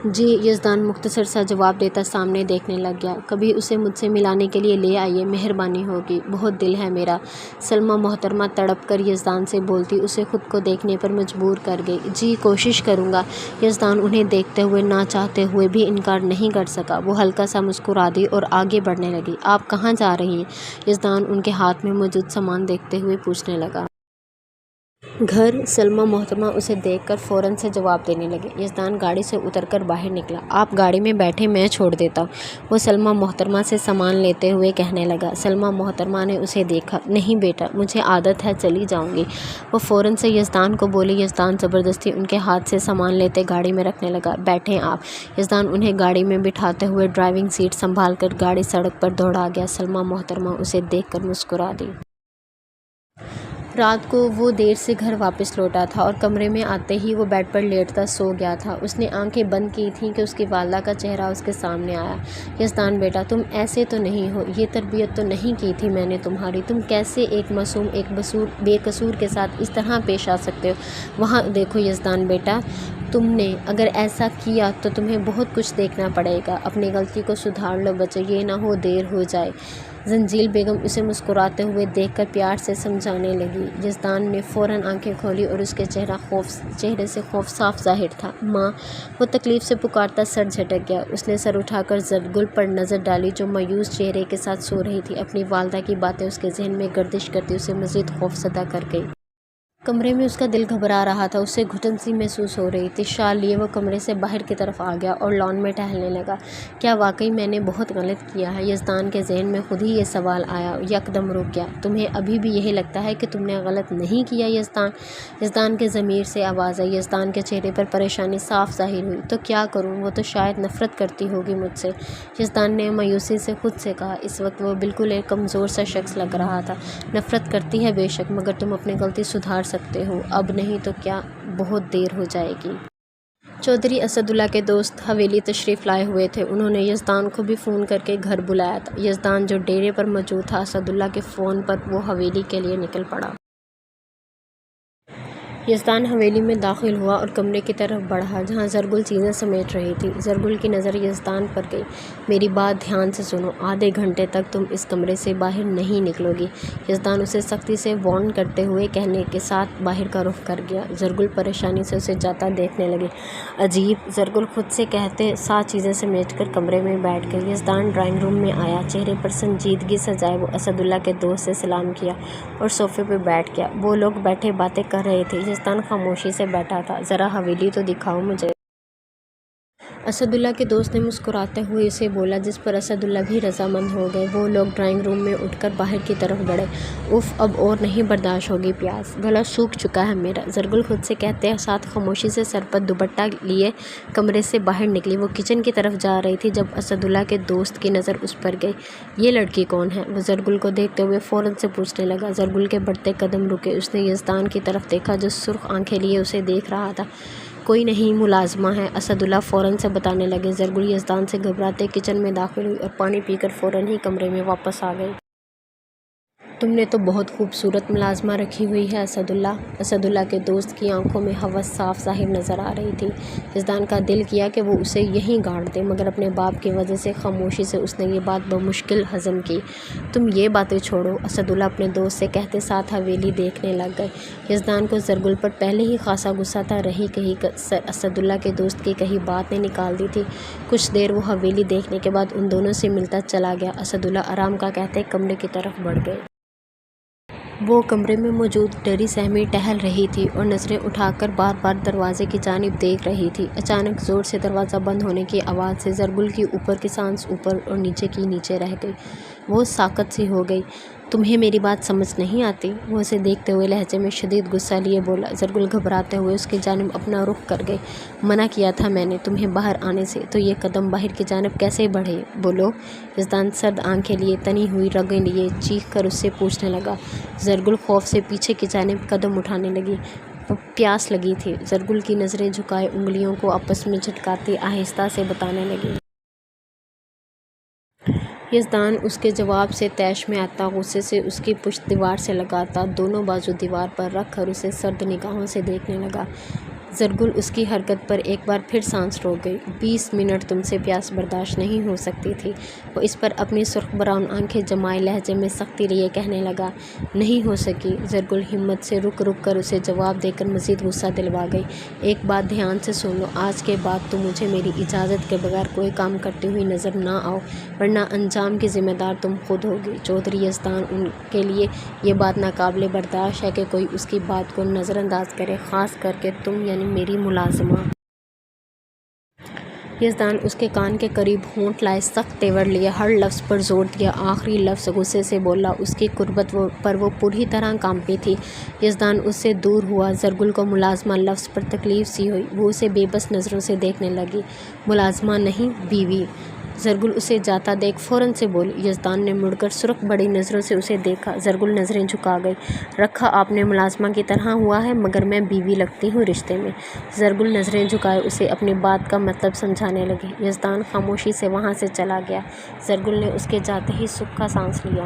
جی، یزدان مختصر سا جواب دیتا سامنے دیکھنے لگ گیا۔ کبھی اسے مجھ سے ملانے کے لیے لے آئیے، مہربانی ہوگی، بہت دل ہے میرا۔ سلمیٰ محترمہ تڑپ کر یزدان سے بولتی اسے خود کو دیکھنے پر مجبور کر گئی۔ جی، کوشش کروں گا۔ یزدان انہیں دیکھتے ہوئے نہ چاہتے ہوئے بھی انکار نہیں کر سکا۔ وہ ہلکا سا مسکرا دی اور آگے بڑھنے لگی۔ آپ کہاں جا رہی ہیں؟ یزدان ان کے ہاتھ میں موجود سامان دیکھتے ہوئے پوچھنے لگا۔ گھر۔ سلمیٰ محترمہ اسے دیکھ کر فوراً سے جواب دینے لگے۔ یزدان گاڑی سے اتر کر باہر نکلا۔ آپ گاڑی میں بیٹھے، میں چھوڑ دیتا ہوں، وہ سلمیٰ محترمہ سے سامان لیتے ہوئے کہنے لگا۔ سلمیٰ محترمہ نے اسے دیکھا۔ نہیں بیٹا، مجھے عادت ہے، چلی جاؤں گی، وہ فوراً سے یزدان کو بولی۔ یزدان زبردستی ان کے ہاتھ سے سامان لیتے گاڑی میں رکھنے لگا۔ بیٹھیں آپ۔ یزدان انہیں گاڑی میں بٹھاتے ہوئے ڈرائیونگ سیٹ سنبھال کر گاڑی سڑک پر دوڑا گیا۔ سلمیٰ محترمہ اسے دیکھ کر مسکرا دی۔ رات کو وہ دیر سے گھر واپس لوٹا تھا اور کمرے میں آتے ہی وہ بیڈ پر لیٹتا سو گیا تھا۔ اس نے آنکھیں بند کی تھیں کہ اس کی والدہ کا چہرہ اس کے سامنے آیا۔ یزدان بیٹا، تم ایسے تو نہیں ہو، یہ تربیت تو نہیں کی تھی میں نے تمہاری، تم کیسے ایک معصوم، ایک بے قصور کے ساتھ اس طرح پیش آ سکتے ہو؟ وہاں دیکھو یزدان بیٹا، تم نے اگر ایسا کیا تو تمہیں بہت کچھ دیکھنا پڑے گا، اپنی غلطی کو سدھار لو بچے، یہ نہ ہو دیر ہو جائے۔ زنجیل بیگم اسے مسکراتے ہوئے دیکھ کر پیار سے سمجھانے لگی۔ یزدان نے فوراً آنکھیں کھولی اور اس کے چہرے سے خوف صاف ظاہر تھا۔ ماں، وہ تکلیف سے پکارتا سر جھٹک گیا۔ اس نے سر اٹھا کر زرگل پر نظر ڈالی جو مایوس چہرے کے ساتھ سو رہی تھی۔ اپنی والدہ کی باتیں اس کے ذہن میں گردش کرتی اسے مزید خوفزدہ کر گئی۔ کمرے میں اس کا دل گھبرا رہا تھا، اسے گھٹن سی محسوس ہو رہی تھی۔ شال لیے وہ کمرے سے باہر کی طرف آ گیا اور لان میں ٹہلنے لگا۔ کیا واقعی میں نے بہت غلط کیا ہے؟ یزدان کے ذہن میں خود ہی یہ سوال آیا۔ یکدم رک گیا۔ تمہیں ابھی بھی یہی لگتا ہے کہ تم نے غلط نہیں کیا یزدان؟ یزدان کے ضمیر سے آواز آئی۔ یزدان کے چہرے پر پریشانی صاف ظاہر ہوئی۔ تو کیا کروں؟ وہ تو شاید نفرت کرتی ہوگی مجھ سے، یزدان نے مایوسی سے خود سے کہا۔ اس وقت وہ بالکل ایک کمزور سا شخص لگ رہا تھا۔ نفرت کرتی ہے بے شک، مگر تم اپنی غلطی سدھار سکتے ہو، اب نہیں تو کیا بہت دیر ہو جائے گی۔ چودھری اسد اللہ کے دوست حویلی تشریف لائے ہوئے تھے۔ انہوں نے یزدان کو بھی فون کر کے گھر بلایا تھا۔ یزدان جو ڈیرے پر موجود تھا، اسد اللہ کے فون پر وہ حویلی کے لیے نکل پڑا۔ یزدان حویلی میں داخل ہوا اور کمرے کی طرف بڑھا جہاں زرگل چیزیں سمیٹ رہی تھی۔ زرگل کی نظر یزدان پر گئی۔ میری بات دھیان سے سنو، آدھے گھنٹے تک تم اس کمرے سے باہر نہیں نکلو گی، یزدان اسے سختی سے وارن کرتے ہوئے کہنے کے ساتھ باہر کا رخ کر گیا۔ زرگل پریشانی سے اسے جاتا دیکھنے لگی۔ عجیب، زرگل خود سے کہتے ساتھ چیزیں سمیٹ کر کمرے میں بیٹھ گئی۔ یزدان ڈرائنگ روم میں آیا، چہرے پر سنجیدگی سجائے وہ اسد اللہ کے دوست سے سلام کیا اور صوفے پہ بیٹھ گیا۔ وہ لوگ بیٹھے باتیں کر رہے تھے، یزدان خاموشی سے بیٹھا تھا۔ ذرا حویلی تو دکھاؤ مجھے، اسد اللہ کے دوست نے مسکراتے ہوئے اسے بولا، جس پر اسد اللہ بھی رضامند ہو گئے۔ وہ لوگ ڈرائنگ روم میں اٹھ کر باہر کی طرف بڑھے۔ اف، اب اور نہیں برداشت ہوگی پیاس، گلا سوکھ چکا ہے میرا، زرگل خود سے کہتے ساتھ خاموشی سے سر پر دوپٹہ لیے کمرے سے باہر نکلی۔ وہ کچن کی طرف جا رہی تھی جب اسد اللہ کے دوست کی نظر اس پر گئی۔ یہ لڑکی کون ہے؟ وہ زرگل کو دیکھتے ہوئے فوراً سے پوچھنے لگا۔ زرگل کے بڑھتے قدم رکے۔ اس نے یزدان کی طرف دیکھا جو سرخ آنکھیں لیے اسے دیکھ رہا تھا۔ کوئی نہیں، ملازمہ ہے، اسد اللہ فوراً سے بتانے لگے۔ زرگل یزدان سے گھبراتے کچن میں داخل ہوئی اور پانی پی کر فوراً ہی کمرے میں واپس آ گئی۔ تم نے تو بہت خوبصورت ملازمہ رکھی ہوئی ہے اسد اللہ۔ اسد اللہ کے دوست کی آنکھوں میں ہوس صاف ظاہر نظر آ رہی تھی۔ یزدان کا دل کیا کہ وہ اسے یہیں گاڑ دے، مگر اپنے باپ کی وجہ سے خاموشی سے اس نے یہ بات بمشکل ہضم کی۔ تم یہ باتیں چھوڑو، اسد اللہ اپنے دوست سے کہتے ساتھ حویلی دیکھنے لگ گئے۔ یزدان کو زرگل پر پہلے ہی خاصا غصہ تھا، رہی کہیں اسد اللہ کے دوست کی کہیں بات نے نکال دی تھی۔ کچھ دیر وہ حویلی دیکھنے کے بعد ان دونوں سے ملتا چلا گیا۔ اسد اللہ آرام کا کہتے کمرے کی طرف بڑھ گئے۔ وہ کمرے میں موجود ڈری سہمی ٹہل رہی تھی اور نظریں اٹھا کر بار بار دروازے کی جانب دیکھ رہی تھی۔ اچانک زور سے دروازہ بند ہونے کی آواز سے زرگل کی اوپر کی سانس اوپر اور نیچے کی نیچے رہ گئی۔ وہ ساکت سی ہو گئی۔ تمہیں میری بات سمجھ نہیں آتی؟ وہ اسے دیکھتے ہوئے لہجے میں شدید غصہ لیے بولا۔ زرگل گھبراتے ہوئے اس کی جانب اپنا رخ کر گئی۔ منع کیا تھا میں نے تمہیں باہر آنے سے، تو یہ قدم باہر کی جانب کیسے بڑھے؟ بولو۔ یزدان سرد آنکھیں لیے تنی ہوئی رگیں لیے چیخ کر اس سے پوچھنے لگا۔ زرگل خوف سے پیچھے کی جانب قدم اٹھانے لگی۔ پیاس لگی تھی، زرگل کی نظریں جھکائے انگلیوں کو آپس میں جھٹکاتی آہستہ سے بتانے لگی۔ یزدان اس کے جواب سے طیش میں آتا، غصے سے اس کی پشت دیوار سے لگاتا، دونوں بازو دیوار پر رکھ کر اسے سرد نگاہوں سے دیکھنے لگا۔ زرگل اس کی حرکت پر ایک بار پھر سانس روک گئی۔ 20 منٹ تم سے پیاس برداشت نہیں ہو سکتی تھی؟ وہ اس پر اپنی سرخ براؤن آنکھیں جمائے لہجے میں سختی لیے کہنے لگا۔ نہیں ہو سکی۔ زرگل ہمت سے رک رک کر اسے جواب دے کر مزید غصہ دلوا گئی۔ ایک بات دھیان سے سن لو، آج کے بعد تم مجھے میری اجازت کے بغیر کوئی کام کرتی ہوئی نظر نہ آؤ، ورنہ انجام کی ذمہ دار تم خود ہوگی۔ چودھری یزدان ان کے لیے یہ بات ناقابل برداشت ہے کہ کوئی اس کی بات کو نظر انداز کرے، خاص کر کے تم یعنی میری ملازمہ۔ یزدان اس کے کان کے قریب ہونٹ لائے سخت تیور لیے ہر لفظ پر زور دیا، آخری لفظ غصے سے بولا۔ اس کی قربت پر وہ پوری طرح کانپی تھی۔ یزدان اس سے دور ہوا۔ زرگل کو ملازمہ لفظ پر تکلیف سی ہوئی، وہ اسے بے بس نظروں سے دیکھنے لگی۔ ملازمہ نہیں، بیوی۔ زرگل اسے جاتا دیکھ فوراً سے بولی۔ یزدان نے مڑ کر سرخ بڑی نظروں سے اسے دیکھا۔ زرگل نظریں جھکا گئی۔ رکھا آپ نے ملازمہ کی طرح ہوا ہے، مگر میں بیوی لگتی ہوں رشتے میں۔ زرگل نظریں جھکائے اسے اپنی بات کا مطلب سمجھانے لگی۔ یزدان خاموشی سے وہاں سے چلا گیا۔ زرگل نے اس کے جاتے ہی سکھ کا سانس لیا۔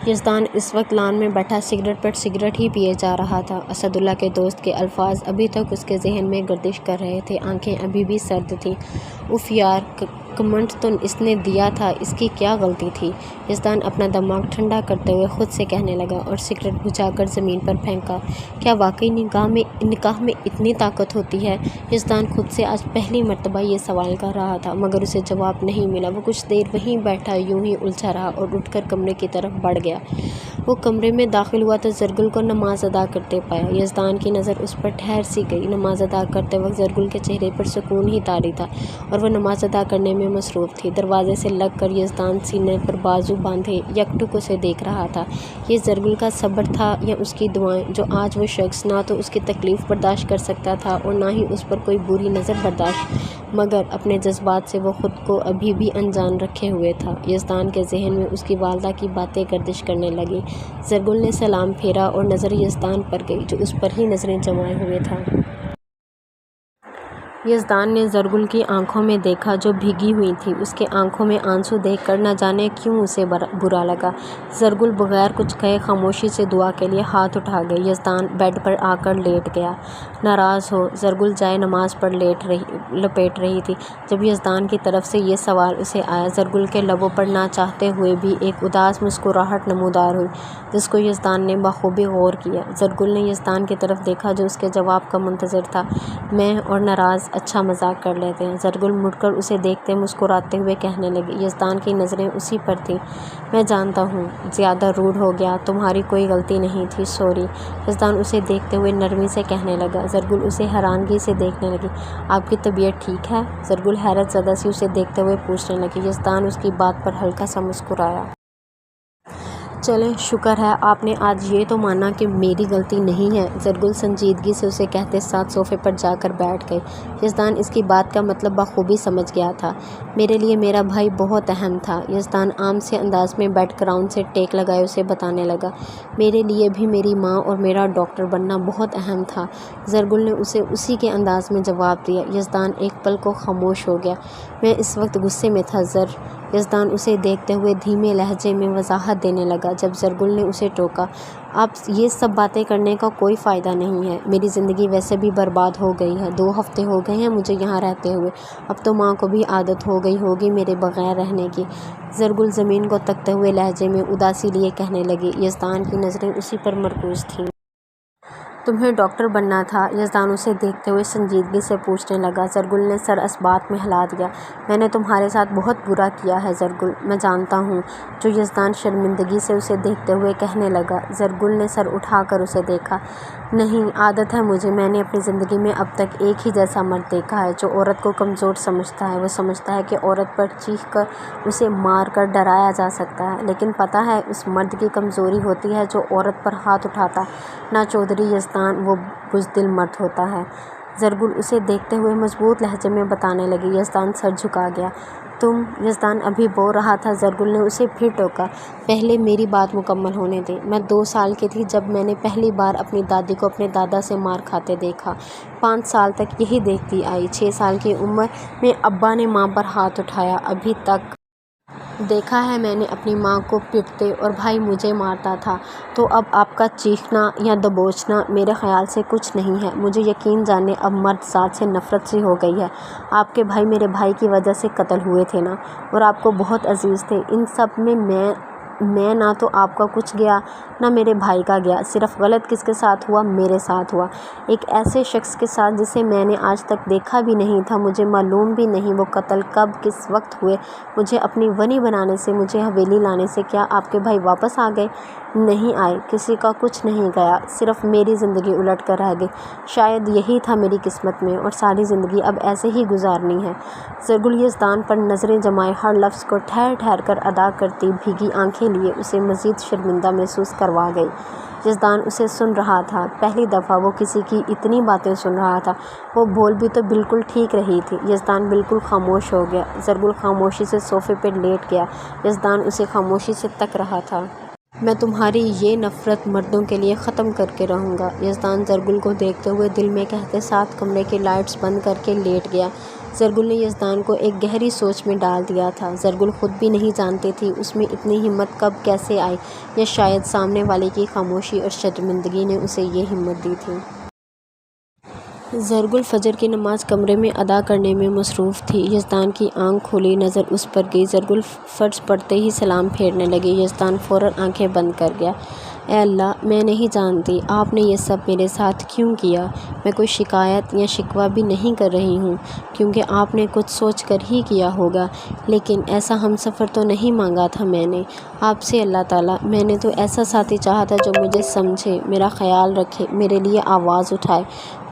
یزدان اس وقت لان میں بیٹھا سگریٹ پر سگریٹ ہی پیے جا رہا تھا۔ اسد اللہ کے دوست کے الفاظ ابھی تک اس کے ذہن میں گردش کر رہے تھے، آنکھیں ابھی بھی سرد تھیں۔ اف یار، کمنڈ تو اس نے دیا تھا، اس کی کیا غلطی تھی؟ یزدان اپنا دماغ ٹھنڈا کرتے ہوئے خود سے کہنے لگا اور سگریٹ بجھا کر زمین پر پھینکا۔ کیا واقعی نکاح میں اتنی طاقت ہوتی ہے؟ یزدان خود سے آج پہلی مرتبہ یہ سوال کر رہا تھا، مگر اسے جواب نہیں ملا۔ وہ کچھ دیر وہیں بیٹھا یوں ہی الجھا رہا اور اٹھ کر کمرے کی طرف بڑھ گیا۔ وہ کمرے میں داخل ہوا تو زرگل کو نماز ادا کرتے پایا۔ یزدان کی نظر اس پر ٹھہر سی گئی۔ نماز ادا کرتے وقت زرگل کے چہرے پر سکون ہی طاری تھا اور وہ نماز ادا کرنے میں مصروف تھی۔ دروازے سے لگ کر یزدان سینے پر بازو باندھے یکٹک اسے دیکھ رہا تھا۔ یہ زرگل کا صبر تھا یا اس کی دعائیں، جو آج وہ شخص نہ تو اس کی تکلیف برداشت کر سکتا تھا اور نہ ہی اس پر کوئی بری نظر برداشت، مگر اپنے جذبات سے وہ خود کو ابھی بھی انجان رکھے ہوئے تھا۔ یزدان کے ذہن میں اس کی والدہ کی باتیں گردش کرنے لگیں۔ زرگل نے سلام پھیرا اور نظر یزدان پر گئی، جو اس پر ہی نظریں جمائے ہوئے تھا۔ یزدان نے زرگل کی آنکھوں میں دیکھا جو بھیگی ہوئی تھی۔ اس کے آنکھوں میں آنسو دیکھ کر نہ جانے کیوں اسے برا لگا۔ زرگل بغیر کچھ کہے خاموشی سے دعا کے لیے ہاتھ اٹھا گئی۔ یزدان بیڈ پر آ کر لیٹ گیا۔ ناراض ہو؟ زرگل جائے نماز پر لپیٹ رہی تھی جب یزدان کی طرف سے یہ سوال اسے آیا۔ زرگل کے لبوں پر نہ چاہتے ہوئے بھی ایک اداس مسکراہٹ نمودار ہوئی، جس کو یزدان نے بخوبی غور کیا۔ زرگل نے یزدان کی طرف دیکھا جو اس کے جواب کا منتظر تھا۔ میں اور ناراض اچھا مذاق کر لیتے ہیں۔ زرگل مڑ کر اسے دیکھتے مسکراتے ہوئے کہنے لگی۔ یزدان کی نظریں اسی پر تھیں۔ میں جانتا ہوں، زیادہ روڈ ہو گیا، تمہاری کوئی غلطی نہیں تھی، سوری۔ یزدان اسے دیکھتے ہوئے نرمی سے کہنے لگا۔ زرگل اسے حیرانگی سے دیکھنے لگی۔ آپ کی طبیعت ٹھیک ہے؟ زرگل حیرت زدہ سی اسے دیکھتے ہوئے پوچھنے لگی۔ یزدان اس کی بات پر ہلکا سا مسکرایا۔ چلیں، شکر ہے آپ نے آج یہ تو مانا کہ میری غلطی نہیں ہے۔ زرگل سنجیدگی سے اسے کہتے ساتھ صوفے پر جا کر بیٹھ گئی۔ یزدان اس کی بات کا مطلب بخوبی سمجھ گیا تھا۔ میرے لیے میرا بھائی بہت اہم تھا۔ یزدان عام سے انداز میں بیڈ گراؤنڈ سے ٹیک لگائے اسے بتانے لگا۔ میرے لیے بھی میری ماں اور میرا ڈاکٹر بننا بہت اہم تھا۔ زرگل نے اسے اسی کے انداز میں جواب دیا۔ یزدان ایک پل کو خاموش ہو گیا۔ میں اس وقت غصے میں تھا یزدان اسے دیکھتے ہوئے دھیمے لہجے میں وضاحت دینے لگا جب زرگل نے اسے ٹوکا۔ اب یہ سب باتیں کرنے کا کوئی فائدہ نہیں ہے۔ میری زندگی ویسے بھی برباد ہو گئی ہے۔ 2 ہفتے ہو گئے ہیں مجھے یہاں رہتے ہوئے۔ اب تو ماں کو بھی عادت ہو گئی ہوگی میرے بغیر رہنے کی۔ زرگل زمین کو تکتے ہوئے لہجے میں اداسی لیے کہنے لگی۔ یزدان کی نظریں اسی پر مرکوز تھیں۔ تمہیں ڈاکٹر بننا تھا؟ یزدان اسے دیکھتے ہوئے سنجیدگی سے پوچھنے لگا۔ زرگل نے سر اثبات میں ہلا دیا۔ میں نے تمہارے ساتھ بہت برا کیا ہے زرگل، میں جانتا ہوں، جو یزدان شرمندگی سے اسے دیکھتے ہوئے کہنے لگا۔ زرگل نے سر اٹھا کر اسے دیکھا۔ نہیں، عادت ہے مجھے، میں نے اپنی زندگی میں اب تک ایک ہی جیسا مرد دیکھا ہے جو عورت کو کمزور سمجھتا ہے۔ وہ سمجھتا ہے کہ عورت پر چیخ کر اسے مار کر ڈرایا جا سکتا ہے، لیکن پتہ ہے اس مرد کی کمزوری ہوتی ہے جو عورت پر ہاتھ اٹھاتا نہ چودھری یزدان وہ بزدل مرد ہوتا ہے۔ زرگل اسے دیکھتے ہوئے مضبوط لہجے میں بتانے لگی۔ یزدان سر جھکا گیا۔ تم، یزدان ابھی بول رہا تھا۔ زرگل نے اسے پھر ٹوکا۔ پہلے میری بات مکمل ہونے دے۔ میں 2 سال کی تھی جب میں نے پہلی بار اپنی دادی کو اپنے دادا سے مار کھاتے دیکھا۔ 5 سال تک یہی دیکھتی آئی۔ 6 سال کی عمر میں ابا نے ماں پر ہاتھ اٹھایا۔ ابھی تک دیکھا ہے میں نے اپنی ماں کو پیٹتے اور بھائی مجھے مارتا تھا۔ تو اب آپ کا چیخنا یا دبوچنا میرے خیال سے کچھ نہیں ہے۔ مجھے یقین جانے اب مرد ذات سے نفرت سی ہو گئی ہے۔ آپ کے بھائی میرے بھائی کی وجہ سے قتل ہوئے تھے نا، اور آپ کو بہت عزیز تھے۔ ان سب میں نہ تو آپ کا کچھ گیا نہ میرے بھائی کا گیا۔ صرف غلط کس کے ساتھ ہوا؟ میرے ساتھ ہوا، ایک ایسے شخص کے ساتھ جسے میں نے آج تک دیکھا بھی نہیں تھا۔ مجھے معلوم بھی نہیں وہ قتل کب کس وقت ہوئے۔ مجھے اپنی ونی بنانے سے، مجھے حویلی لانے سے کیا آپ کے بھائی واپس آ گئے؟ نہیں آئے۔ کسی کا کچھ نہیں گیا، صرف میری زندگی الٹ کر رہ گئی۔ شاید یہی تھا میری قسمت میں، اور ساری زندگی اب ایسے ہی گزارنی ہے۔ زرگل یزدان پر نظریں جمائے ہر لفظ کو ٹھہر ٹھہر کر ادا کرتی بھیگی آنکھیں لیے اسے مزید شرمندہ محسوس کروا گئی۔ یزدان اسے سن رہا تھا۔ پہلی دفعہ وہ کسی کی اتنی باتیں سن رہا تھا۔ وہ بول بھی تو بالکل ٹھیک رہی تھی۔ یزدان بالکل خاموش ہو گیا۔ زرگل خاموشی سے صوفے پر لیٹ گیا۔ یزدان اسے خاموشی سے تک رہا تھا۔ میں تمہاری یہ نفرت مردوں کے لیے ختم کر کے رہوں گا۔ یزدان زرگل کو دیکھتے ہوئے دل میں کہتے ساتھ کمرے کی لائٹس بند کر کے لیٹ گیا۔ زرگل نے یزدان کو ایک گہری سوچ میں ڈال دیا تھا۔ زرگل خود بھی نہیں جانتی تھی اس میں اتنی ہمت کب کیسے آئی، یا شاید سامنے والے کی خاموشی اور شرمندگی نے اسے یہ ہمت دی تھی۔ زرگل فجر کی نماز کمرے میں ادا کرنے میں مصروف تھی۔ یزدان کی آنکھ کھلی، نظر اس پر گئی۔ زرگل فرض پڑھتے ہی سلام پھیرنے لگی۔ یزدان فوراً آنکھیں بند کر گیا۔ اے اللہ، میں نہیں جانتی آپ نے یہ سب میرے ساتھ کیوں کیا۔ میں کوئی شکایت یا شکوہ بھی نہیں کر رہی ہوں، کیونکہ آپ نے کچھ سوچ کر ہی کیا ہوگا، لیکن ایسا ہم سفر تو نہیں مانگا تھا میں نے آپ سے اللہ تعالیٰ۔ میں نے تو ایسا ساتھی چاہا تھا جو مجھے سمجھے، میرا خیال رکھے، میرے لیے آواز اٹھائے۔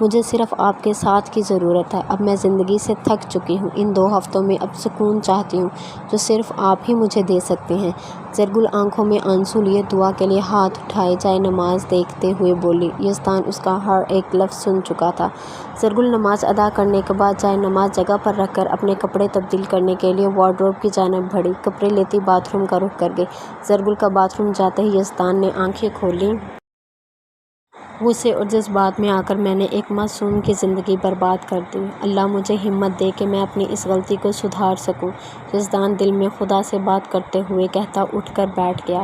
مجھے صرف آپ کے ساتھ کی ضرورت ہے۔ اب میں زندگی سے تھک چکی ہوں۔ ان 2 ہفتوں میں اب سکون چاہتی ہوں جو صرف آپ ہی مجھے دے سکتے ہیں۔ زرگل آنکھوں میں آنسو لیے دعا کے لیے ہاتھ اٹھائے جائے نماز دیکھتے ہوئے بولی۔ یزدان اس کا ہر ایک لفظ سن چکا تھا۔ زرگل نماز ادا کرنے کے بعد جائے نماز جگہ پر رکھ کر اپنے کپڑے تبدیل کرنے کے لیے وارڈروب کی جانب بڑھی۔ کپڑے لیتی باتھ روم کا رخ کر گئی۔ زرگل کا باتھ روم جاتے ہی یزدان نے آنکھیں کھولیں۔ غصے اور جذبات میں آ کر میں نے ایک معصوم کی زندگی برباد کر دی۔ اللہ مجھے ہمت دے کہ میں اپنی اس غلطی کو سدھار سکوں۔ یزدان دل میں خدا سے بات کرتے ہوئے کہتا اٹھ کر بیٹھ گیا۔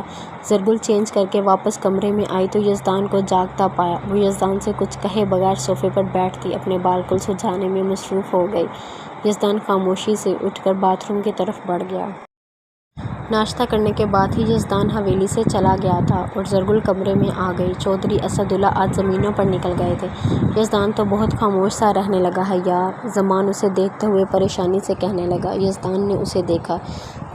زرگل چینج کر کے واپس کمرے میں آئی تو یزدان کو جاگتا پایا۔ وہ یزدان سے کچھ کہے بغیر صوفے پر بیٹھتی اپنے بال کل سلجھانے میں مصروف ہو گئی۔ یزدان خاموشی سے اٹھ کر باتھ روم کی طرف بڑھ گیا۔ ناشتہ کرنے کے بعد ہی یزدان حویلی سے چلا گیا تھا اور زرگل کمرے میں آ گئی۔ چودھری اسد اللہ آج زمینوں پر نکل گئے تھے۔ یزدان تو بہت خاموش سا رہنے لگا ہے یار، زمان اسے دیکھتے ہوئے پریشانی سے کہنے لگا۔ یزدان نے اسے دیکھا۔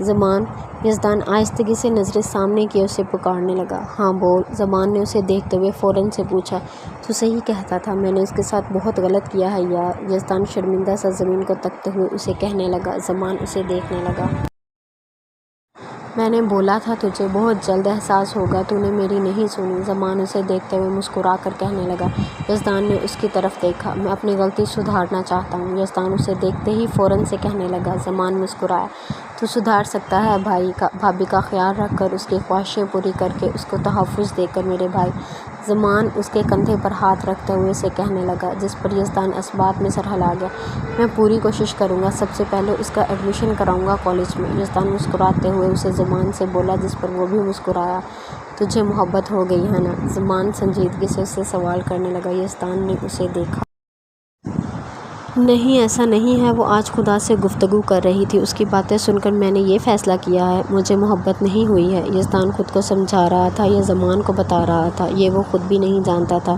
زمان، یزدان آہستگی سے نظریں سامنے کیے اسے پکارنے لگا۔ ہاں بول۔ زمان نے اسے دیکھتے ہوئے فوراً سے پوچھا۔ تو صحیح کہتا تھا، میں نے اس کے ساتھ بہت غلط کیا ہے یار۔ یزدان شرمندہ سا زمین کو تکتے ہوئے اسے کہنے لگا۔ زمان اسے دیکھنے لگا۔ میں نے بولا تھا تجھے بہت جلد احساس ہوگا، تو نے میری نہیں سنی۔ زمان اسے دیکھتے ہوئے مسکرا کر کہنے لگا۔ یزدان نے اس کی طرف دیکھا۔ میں اپنی غلطی سدھارنا چاہتا ہوں۔ یزدان اسے دیکھتے ہی فوراً سے کہنے لگا۔ زمان مسکرایا۔ تو سدھار سکتا ہے بھابھی کا خیال رکھ کر، اس کی خواہشیں پوری کر کے، اس کو تحفظ دے کر میرے بھائی۔ زمان اس کے کندھے پر ہاتھ رکھتے ہوئے اسے کہنے لگا، جس پر یزدان اسبات میں سر ہلا گیا۔ میں پوری کوشش کروں گا، سب سے پہلے اس کا ایڈمیشن کراؤں گا کالج میں۔ یزدان مسکراتے ہوئے اسے زمان سے بولا، جس پر وہ بھی مسکرایا۔ تجھے محبت ہو گئی ہے نا؟ زمان سنجیدگی سے اسے سوال کرنے لگا۔ یزدان نے اسے دیکھا۔ نہیں ایسا نہیں ہے، وہ آج خدا سے گفتگو کر رہی تھی۔ اس کی باتیں سن کر میں نے یہ فیصلہ کیا ہے، مجھے محبت نہیں ہوئی ہے۔ یزدان خود کو سمجھا رہا تھا یا زمان کو بتا رہا تھا، یہ وہ خود بھی نہیں جانتا تھا۔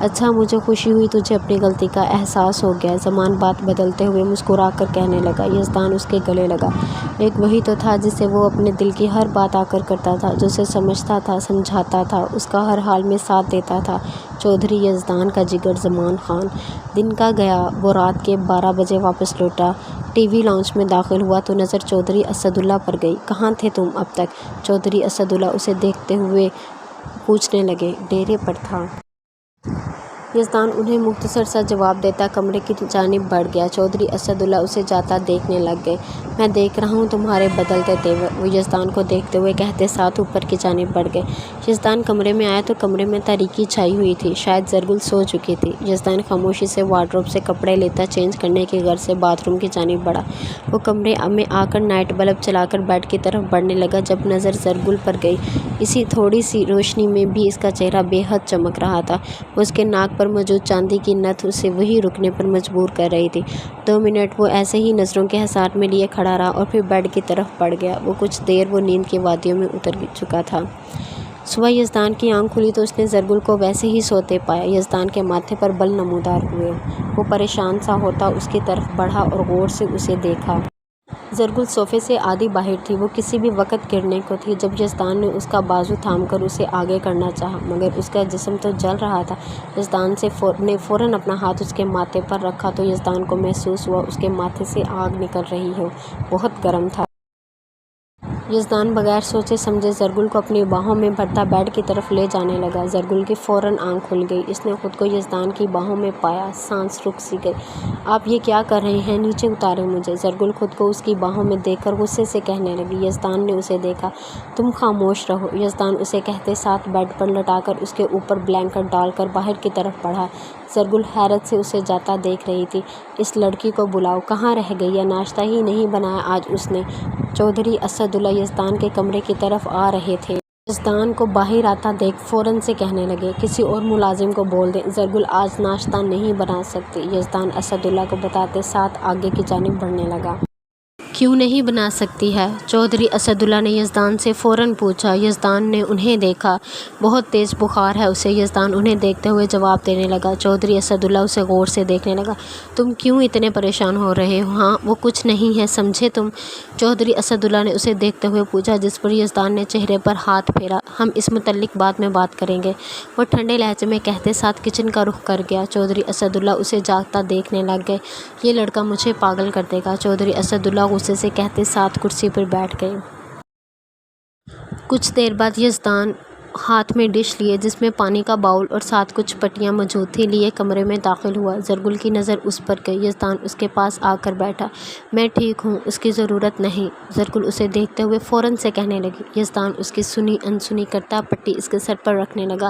اچھا، مجھے خوشی ہوئی تجھے اپنی غلطی کا احساس ہو گیا۔ زمان بات بدلتے ہوئے مسکرا کر کہنے لگا۔ یزدان اس کے گلے لگا۔ ایک وہی تو تھا جسے وہ اپنے دل کی ہر بات آ کر کرتا تھا، جو اسے سمجھتا تھا، سمجھاتا تھا، اس کا ہر حال میں ساتھ دیتا تھا۔ چودھری یزدان کا جگر زمان خان۔ دن کا گیا، وہ رات کے 12 بجے واپس لوٹا۔ ٹی وی لاؤنج میں داخل ہوا تو نظر چودھری اسد اللہ پر گئی۔ کہاں تھے تم اب تک؟ چودھری اسد اللہ اسے دیکھتے ہوئے پوچھنے لگے۔ ڈیرے پر تھا۔ یزدان انہیں مختصر سا جواب دیتا کمرے کی جانب بڑھ گیا۔ چودھری اسد اللہ اسے جاتا دیکھنے لگ گئے۔ میں دیکھ رہا ہوں تمہارے بدلتے تیور، وہ یزدان کو دیکھتے ہوئے کہتے ساتھ اوپر کی جانب بڑھ گئے۔ یزدان کمرے میں آیا تو کمرے میں تاریکی چھائی ہوئی تھی، شاید زرگل سو چکی تھی۔ یزدان خاموشی سے وارڈروب سے کپڑے لیتا چینج کرنے کی غرض سے باتھ روم کی جانب بڑھا۔ وہ کمرے میں آ کر نائٹ بلب چلا کر بیڈ کی طرف بڑھنے لگا۔ جب نظر زرگل پر گئی، اسی تھوڑی سی روشنی میں بھی اس کا چہرہ بے حد چمک رہا تھا۔ اس کے ناک پر موجود چاندی کی نتھ اسے وہیں رکنے پر مجبور کر رہی تھی۔ 2 منٹ وہ ایسے ہی نظروں کے حصار میں لیے کھڑا رہا اور پھر بیڈ کی طرف بڑھ گیا۔ وہ کچھ دیر وہ نیند کی وادیوں میں اتر چکا تھا۔ صبح یزدان کی آنکھ کھلی تو اس نے زرگل کو ویسے ہی سوتے پایا۔ یزدان کے ماتھے پر بل نمودار ہوئے۔ وہ پریشان سا ہوتا اس کی طرف بڑھا اور غور سے اسے دیکھا۔ زرگل صوفے سے آدھی باہر تھی، وہ کسی بھی وقت گرنے کو تھی۔ جب یزدان نے اس کا بازو تھام کر اسے آگے کرنا چاہا، مگر اس کا جسم تو جل رہا تھا۔ یزدان نے فوراً اپنا ہاتھ اس کے ماتھے پر رکھا تو یزدان کو محسوس ہوا اس کے ماتھے سے آگ نکل رہی ہو، بہت گرم تھا۔ یزدان بغیر سوچے سمجھے زرگل کو اپنی باہوں میں بھرتا بیڈ کی طرف لے جانے لگا۔ زرگل کی فوراً آنکھ کھل گئی۔ اس نے خود کو یزدان کی باہوں میں پایا، سانس رک سی گئی۔ آپ یہ کیا کر رہے ہیں؟ نیچے اتاریں مجھے۔ زرگل خود کو اس کی باہوں میں دیکھ کر غصے سے کہنے لگی۔ یزدان نے اسے دیکھا۔ تم خاموش رہو، یزدان اسے کہتے ساتھ بیڈ پر لٹا کر اس کے اوپر بلینکٹ ڈال کر باہر کی طرف بڑھا۔ زرگل حیرت سے اسے جاتا دیکھ رہی تھی۔ اس لڑکی کو بلاؤ، کہاں رہ گئی ہے؟ ناشتہ ہی نہیں بنایا آج اس نے۔ چودھری اسد اللہ یزدان کے کمرے کی طرف آ رہے تھے۔ یزدان کو باہر آتا دیکھ فوراً سے کہنے لگے، کسی اور ملازم کو بول دیں، زرگل آج ناشتہ نہیں بنا سکتی۔ یزدان اسد اللہ کو بتاتے ساتھ آگے کی جانب بڑھنے لگا۔ کیوں نہیں بنا سکتی ہے؟ چودھری اسد اللہ نے یزدان سے فوراً پوچھا۔ یزدان نے انہیں دیکھا۔ بہت تیز بخار ہے اسے۔ یزدان انہیں دیکھتے ہوئے جواب دینے لگا۔ چودھری اسد اللہ اسے غور سے دیکھنے لگا۔ تم کیوں اتنے پریشان ہو رہے ہو؟ ہاں وہ کچھ نہیں ہے، سمجھے تم؟ چودھری اسد اللہ نے اسے دیکھتے ہوئے پوچھا، جس پر یزدان نے چہرے پر ہاتھ پھیرا۔ ہم اس متعلق بعد میں بات کریں گے، وہ ٹھنڈے لہجے میں کہتے ساتھ کچن کا رخ کر گیا۔ چودھری اسد اللہ اسے جاگتا دیکھنے لگ گئے۔ یہ لڑکا مجھے پاگل کر دے گا، چودھری اسد اللہ غصے سے کہتے ساتھ کرسی پر بیٹھ گئے۔ کچھ دیر بعد یزدان ہاتھ میں ڈش لیے جس میں پانی کا باؤل اور ساتھ کچھ پٹیاں موجود تھیں لیے کمرے میں داخل ہوا۔ زرگل کی نظر اس پر گئی۔ یزدان اس کے پاس آ کر بیٹھا۔ میں ٹھیک ہوں، اس کی ضرورت نہیں، زرگل اسے دیکھتے ہوئے فوراً سے کہنے لگی۔ یزدان اس کی سنی انسنی کرتا پٹی اس کے سر پر رکھنے لگا۔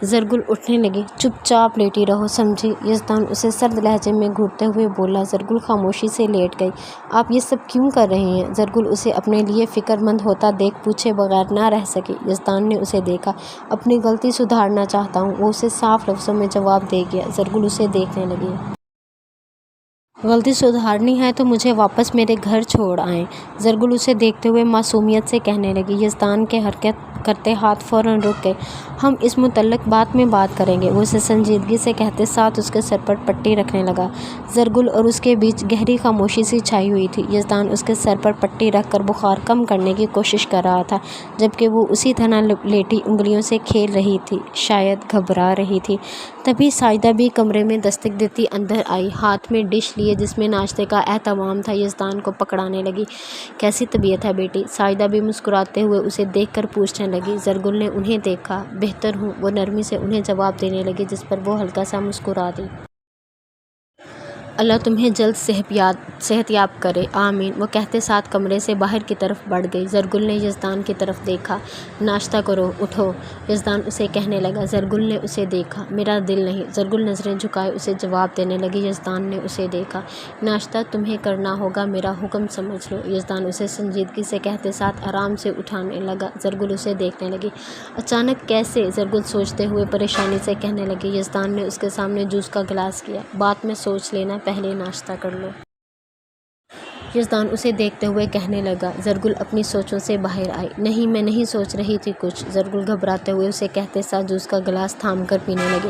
زرگل اٹھنے لگی۔ چپ چاپ لیٹی رہو، سمجھی؟ یزدان اسے سرد لہجے میں گھورتے ہوئے بولا۔ زرگل خاموشی سے لیٹ گئی۔ آپ یہ سب کیوں کر رہے ہیں؟ زرگل اسے اپنے لیے فکر مند ہوتا دیکھ پوچھے بغیر نہ رہ سکی۔ یزدان نے اسے دیکھا۔ اپنی غلطی سدھارنا چاہتا ہوں، وہ اسے صاف لفظوں میں جواب دے گیا۔ زرگل اسے دیکھنے لگی۔ غلطی سدھارنی ہے تو مجھے واپس میرے گھر چھوڑ آئیں، زرگل اسے دیکھتے ہوئے معصومیت سے کہنے لگی۔ یزدان کے حرکت کرتے ہاتھ فوراً رک گئے۔ ہم اس متعلق بعد میں بات کریں گے، وہ اسے سنجیدگی سے کہتے ساتھ اس کے سر پر پٹی رکھنے لگا۔ زرگل اور اس کے بیچ گہری خاموشی سی چھائی ہوئی تھی۔ یزدان اس کے سر پر پٹی رکھ کر بخار کم کرنے کی کوشش کر رہا تھا، جبکہ وہ اسی طرح لیٹی انگلیوں سے کھیل رہی تھی، شاید گھبرا رہی تھی۔ تبھی ساجدہ بھی کمرے میں دستک دیتی اندر آئی، ہاتھ میں ڈش لیے جس میں ناشتے کا اہتمام تھا۔ یزدان کو پکڑانے لگی۔ کیسی طبیعت ہے بیٹی؟ ساجدہ بھی مسکراتے ہوئے اسے دیکھ کر پوچھنے لگی۔ زرگل نے انہیں دیکھا۔ بہتر ہوں، وہ نرمی سے انہیں جواب دینے لگی، جس پر وہ ہلکا سا مسکرا دی۔ اللہ تمہیں جلد صحت یاب کرے، آمین، وہ کہتے ساتھ کمرے سے باہر کی طرف بڑھ گئی۔ زرگل نے یزدان کی طرف دیکھا۔ ناشتہ کرو، اٹھو، یزدان اسے کہنے لگا۔ زرگل نے اسے دیکھا۔ میرا دل نہیں، زرگل نظریں جھکائے اسے جواب دینے لگی۔ یزدان نے اسے دیکھا۔ ناشتہ تمہیں کرنا ہوگا، میرا حکم سمجھ لو، یزدان اسے سنجیدگی سے کہتے ساتھ آرام سے اٹھانے لگا۔ زرگل اسے دیکھنے لگی۔ اچانک کیسے؟ زرگل سوچتے ہوئے پریشانی سے کہنے لگی۔ یزدان نے اس کے سامنے جوس کا گلاس کیا۔ بات میں سوچ لینا، پہلے ناشتہ کر لو۔ یزدان اسے دیکھتے ہوئے کہنے لگا۔ زرگل اپنی سوچوں سے باہر آئی۔ نہیں، میں نہیں سوچ رہی تھی کچھ، زرگل گھبراتے ہوئے اسے کہتے ساتھ جوس کا گلاس تھام کر پینے لگی۔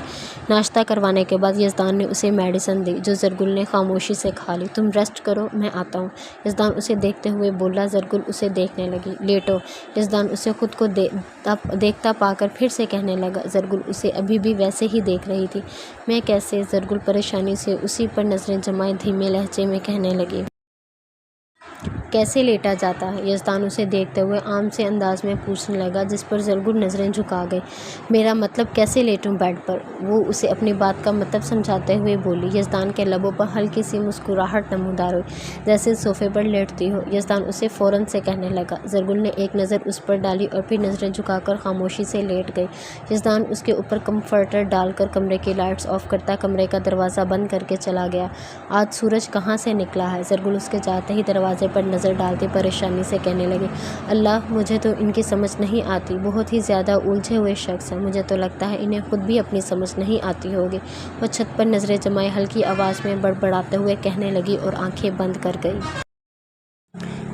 ناشتہ کروانے کے بعد یزدان نے اسے میڈیسن دی جو زرگل نے خاموشی سے کھا لی۔ تم ریسٹ کرو، میں آتا ہوں، یزدان اسے دیکھتے ہوئے بولا۔ زرگل اسے دیکھنے لگی۔ لیٹو، یزدان اسے خود کو دیکھتا پا کر پھر سے کہنے لگا۔ زرگل اسے ابھی بھی ویسے ہی دیکھ رہی تھی۔ میں کیسے؟ زرگل پریشانی سے اسی پر نظریں جمائے دھیمے لہجے میں کہنے لگی۔ کیسے لیٹا جاتا ہے؟ یزدان اسے دیکھتے ہوئے عام سے انداز میں پوچھنے لگا جس پر زرگل نظریں جھکا گئی۔ میرا مطلب کیسے لیٹوں بیڈ پر؟ وہ اسے اپنی بات کا مطلب سمجھاتے ہوئے بولی۔ یزدان کے لبوں پر ہلکی سی مسکراہٹ نمودار ہوئی، جیسے صوفے پر لیٹتی ہو۔ یزدان اسے فوراً سے کہنے لگا۔ زرگل نے ایک نظر اس پر ڈالی اور پھر نظریں جھکا کر خاموشی سے لیٹ گئی۔ یزدان اس کے اوپر کمفرٹر ڈال کر کمرے کی لائٹس آف کرتا کمرے کا دروازہ بند کر کے چلا گیا۔ آج سورج کہاں سے نکلا ہے؟ زرگل اس کے جاتے ہی دروازے پر نظر ڈالتی پریشانی سے کہنے لگی۔ اللہ، مجھے تو ان کی سمجھ نہیں آتی، بہت ہی زیادہ الجھے ہوئے شخص ہیں، مجھے تو لگتا ہے انہیں خود بھی اپنی سمجھ نہیں آتی ہوگی۔ وہ چھت پر نظریں جمائے ہلکی آواز میں بڑبڑاتے ہوئے کہنے لگی اور آنکھیں بند کر گئی۔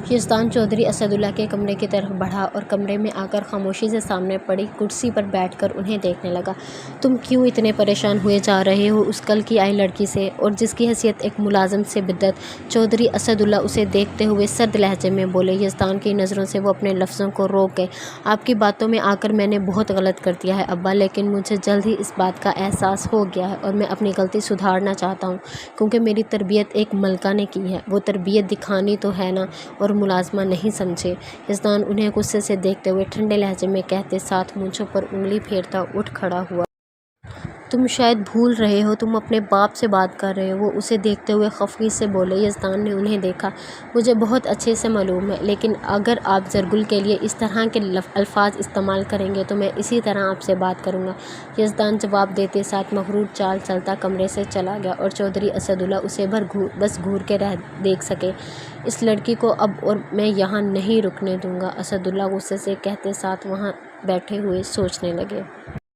یزدان چودھری اسد اللہ کے کمرے کی طرف بڑھا اور کمرے میں آ کر خاموشی سے سامنے پڑی کرسی پر بیٹھ کر انہیں دیکھنے لگا۔ تم کیوں اتنے پریشان ہوئے جا رہے ہو اس کل کی آئی لڑکی سے، اور جس کی حیثیت ایک ملازم سے بدت؟ چودھری اسد اللہ اسے دیکھتے ہوئے سرد لہجے میں بولے۔ یزدان کی نظروں سے وہ اپنے لفظوں کو روک گئے۔ آپ کی باتوں میں آ کر میں نے بہت غلط کر دیا ہے ابا، لیکن مجھے جلد ہی اس بات کا احساس ہو گیا ہے اور میں اپنی غلطی سدھارنا چاہتا ہوں، کیونکہ میری تربیت ایک ملکہ نے کی ہے، وہ تربیت دکھانی تو ہے نا، اور ملازمہ نہیں سمجھے۔ یزدان انہیں غصے سے دیکھتے ہوئے ٹھنڈے لہجے میں کہتے ساتھ مونچھوں پر انگلی پھیرتا اٹھ کھڑا ہوا۔ تم شاید بھول رہے ہو تم اپنے باپ سے بات کر رہے ہو، وہ اسے دیکھتے ہوئے خفگی سے بولے۔ یزدان نے انہیں دیکھا۔ مجھے بہت اچھے سے معلوم ہے، لیکن اگر آپ زرگل کے لیے اس طرح کے الفاظ استعمال کریں گے تو میں اسی طرح آپ سے بات کروں گا۔ یزدان جواب دیتے ساتھ مغرور چال چلتا کمرے سے چلا گیا اور چودھری اسد اللہ اسے بس گھور کے دیکھ سکے۔ اس لڑکی کو اب اور میں یہاں نہیں رکنے دوں گا، اسد اللہ غصے سے کہتے ساتھ وہاں بیٹھے ہوئے سوچنے لگے۔